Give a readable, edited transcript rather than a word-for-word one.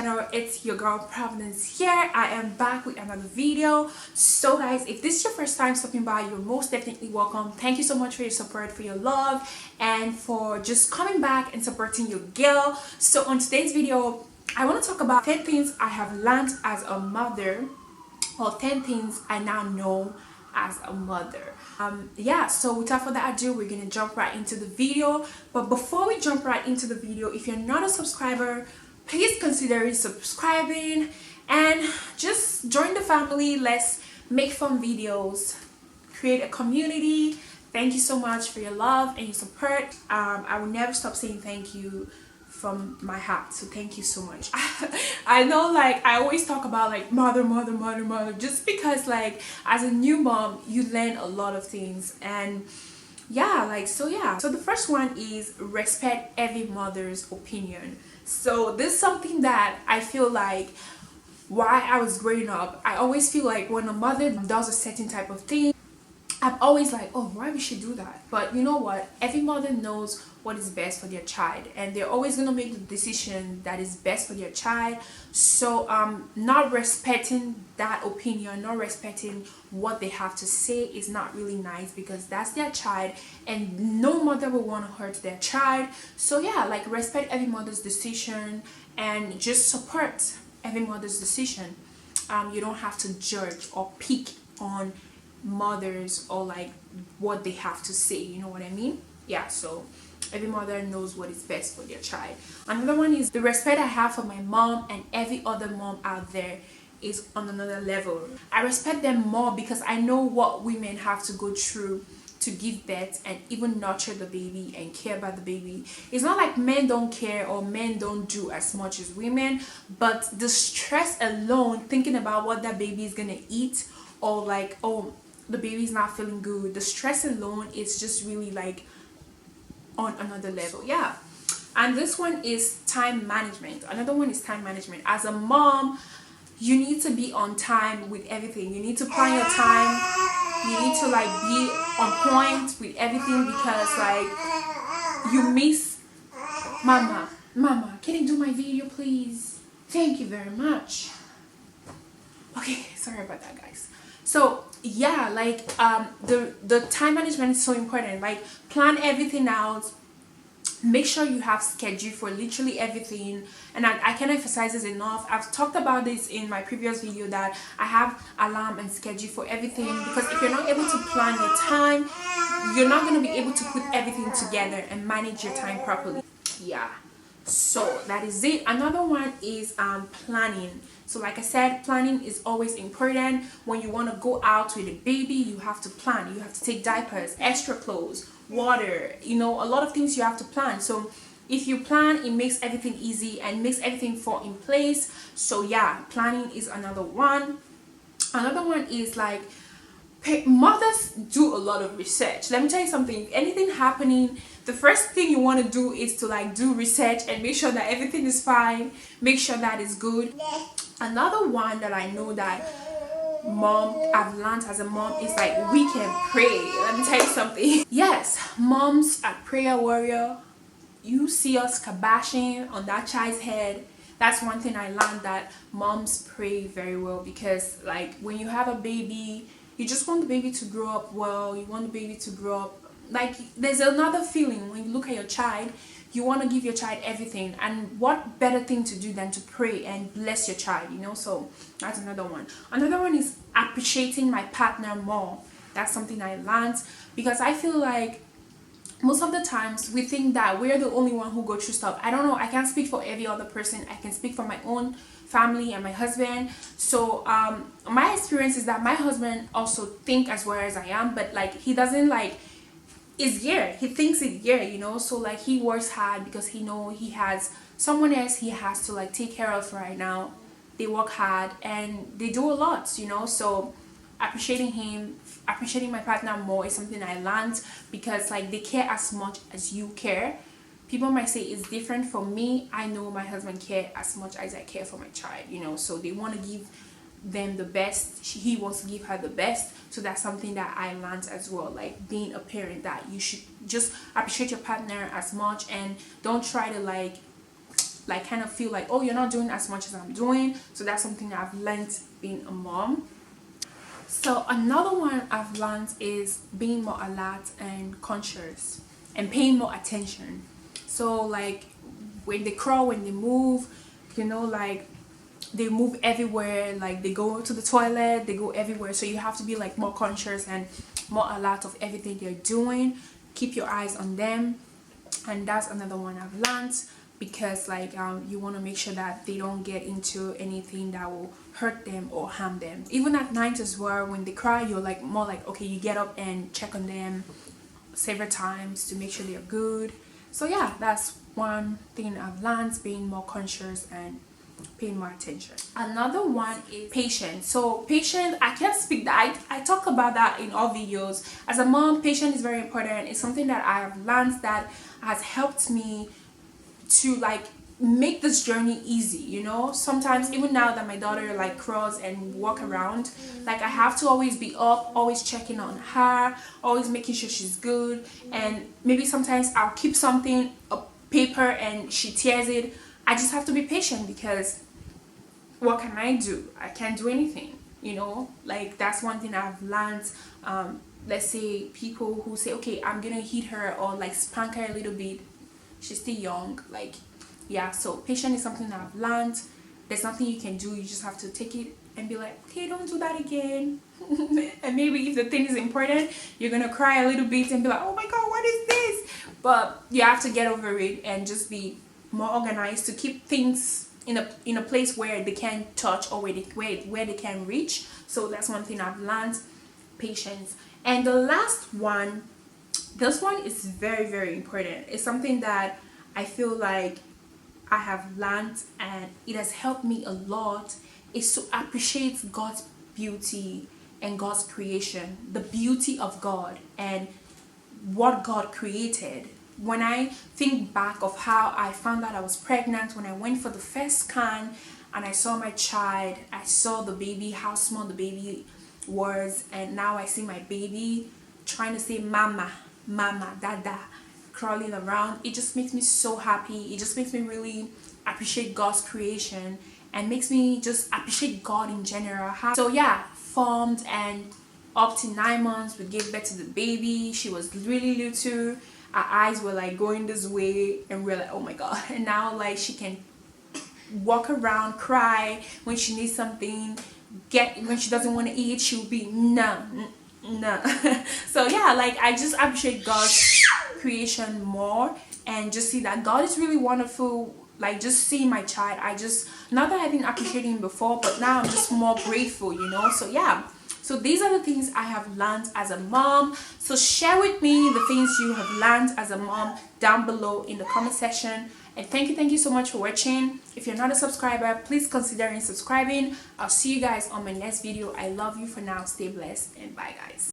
channel. It's your girl Providence here. I am back with another video. So guys, if this is your first time stopping by, you're most definitely welcome. Thank you so much for your support, for your love, and for just coming back and supporting your girl. So on today's video, I want to talk about 10 things I have learned as a mother, or 10 things I now know as a mother. Yeah, so without further ado, we're gonna jump right into the video. But before we jump right into the video, if you're not a subscriber, please consider subscribing and just join the family. Let's make fun videos, create a community. Thank you so much for your love and your support. I will never stop saying thank you from my heart, so thank you so much. I know, like, I always talk about like mother, just because like as a new mom you learn a lot of things. And yeah, so the first one is respect every mother's opinion. So this is something that I feel like while I was growing up, I always feel like when a mother does a certain type of thing, I'm always like, oh, why would she do that? But you know what? Every mother knows what is best for their child, and they're always going to make the decision that is best for their child. So not respecting that opinion, not respecting what they have to say is not really nice, because that's their child and no mother will want to hurt their child. So yeah, like, respect every mother's decision and just support every mother's decision. You don't have to judge or pick on mothers or like what they have to say, you know what I mean? Yeah, so every mother knows what is best for their child. Another one is the respect I have for my mom and every other mom out there is on another level. I respect them more because I know what women have to go through to give birth and even nurture the baby and care about the baby. It's not like men don't care or men don't do as much as women, but the stress alone, thinking about what that baby is gonna eat, or like, oh, the baby's not feeling good, the stress alone is just really like on another level. Yeah. And this one is time management. Another one is time management. As a mom, you need to be on time with everything. You need to plan your time. You need to like be on point with everything, because like you miss mama, can you do my video please? Thank you very much. Okay, sorry about that, guys. So yeah, like the time management is so important. Like, plan everything out, make sure you have schedule for literally everything. And I can't emphasize this enough. I've talked about this in my previous video, that I have alarm and schedule for everything, because if you're not able to plan your time, you're not going to be able to put everything together and manage your time properly. Yeah, so that is it. Another one is planning. So like I said, planning is always important. When you want to go out with a baby, you have to plan. You have to take diapers, extra clothes, water, you know, a lot of things you have to plan. So if you plan, it makes everything easy and makes everything fall in place. So yeah, planning is another one. Another one is like, mothers do a lot of research. Let me tell you something. If anything happening, the first thing you want to do is to like do research and make sure that everything is fine, make sure that it's good. Another one that I know that I've learned as a mom is like, we can pray. Let me tell you something. Yes, moms are prayer warrior. You see us kabashing on that child's head. That's one thing I learned, that moms pray very well, because like when you have a baby, you just want the baby to grow up well. You want the baby to grow up like, there's another feeling when you look at your child. You want to give your child everything, and what better thing to do than to pray and bless your child, you know? So that's another one. Another one is appreciating my partner more. That's something I learned, because I feel like most of the times we think that we're the only one who go through stuff. I don't know, I can't speak for every other person. I can speak for my own family and my husband. So my experience is that my husband also think as well as I am, but like he doesn't like is here. He thinks it here, you know. So like he works hard because he know he has someone else he has to like take care of right now. They work hard and they do a lot, you know. So appreciating my partner more is something I learned, because like they care as much as you care. People might say it's different for me. I know my husband care as much as I care for my child, you know. So they want to give them the best. He wants to give her the best. So that's something that I learned as well, like being a parent, that you should just appreciate your partner as much and don't try to like like kind of feel like, oh, you're not doing as much as I'm doing. So that's something that I've learned being a mom. So another one I've learned is being more alert and conscious and paying more attention. So like when they crawl, when they move, you know, like they move everywhere, like they go to the toilet, they go everywhere. So you have to be like more conscious and more alert of everything they're doing. Keep your eyes on them. And that's another one I've learned, because like you want to make sure that they don't get into anything that will hurt them or harm them. Even at night as well, when they cry, you're like more like, okay, you get up and check on them several times to make sure they're good. So yeah, that's one thing I've learned, being more conscious and paying more attention. Another one is patience. So patience, I can't speak that, I talk about that in all videos. As a mom, patience is very important. It's something that I have learned that has helped me to like make this journey easy, you know. Sometimes even now that my daughter like crawls and walk around, like I have to always be up, always checking on her, always making sure she's good. And maybe sometimes I'll keep something, a paper, and she tears it. I just have to be patient, because what can I do? I can't do anything, you know. Like that's one thing I've learned. Let's say people who say, okay, I'm gonna hit her or like spank her a little bit, she's still young. Like, yeah, so patience is something that I've learned. There's nothing you can do. You just have to take it and be like, okay, don't do that again. And maybe if the thing is important, you're gonna cry a little bit and be like, oh my god, what is this? But you have to get over it and just be more organized to keep things in a place where they can touch or where they can reach. So that's one thing I've learned, patience. And the last one, this one is very, very important. It's something that I feel like I have learned and it has helped me a lot, is to appreciate God's beauty and God's creation, the beauty of God and what God created. When I think back of how I found out I was pregnant, when I went for the first scan and I saw my child, I saw the baby, how small the baby was, and now I see my baby trying to say mama, mama, dada, crawling around. It just makes me so happy. It just makes me really appreciate God's creation and makes me just appreciate God in general. So yeah, formed and up to 9 months we gave birth to the baby. She was really little. Our eyes were like going this way and we're like, oh my god. And now like she can walk around, cry when she needs something, when she doesn't want to eat, she'll be no. So yeah, like I just appreciate God's creation more and just see that God is really wonderful. Like just seeing my child, not that I didn't appreciate him before, but now I'm just more grateful, you know. So yeah, so these are the things I have learned as a mom. So share with me the things you have learned as a mom down below in the comment section. And thank you so much for watching. If you're not a subscriber, please consider subscribing. I'll see you guys on my next video. I love you for now. Stay blessed and bye guys.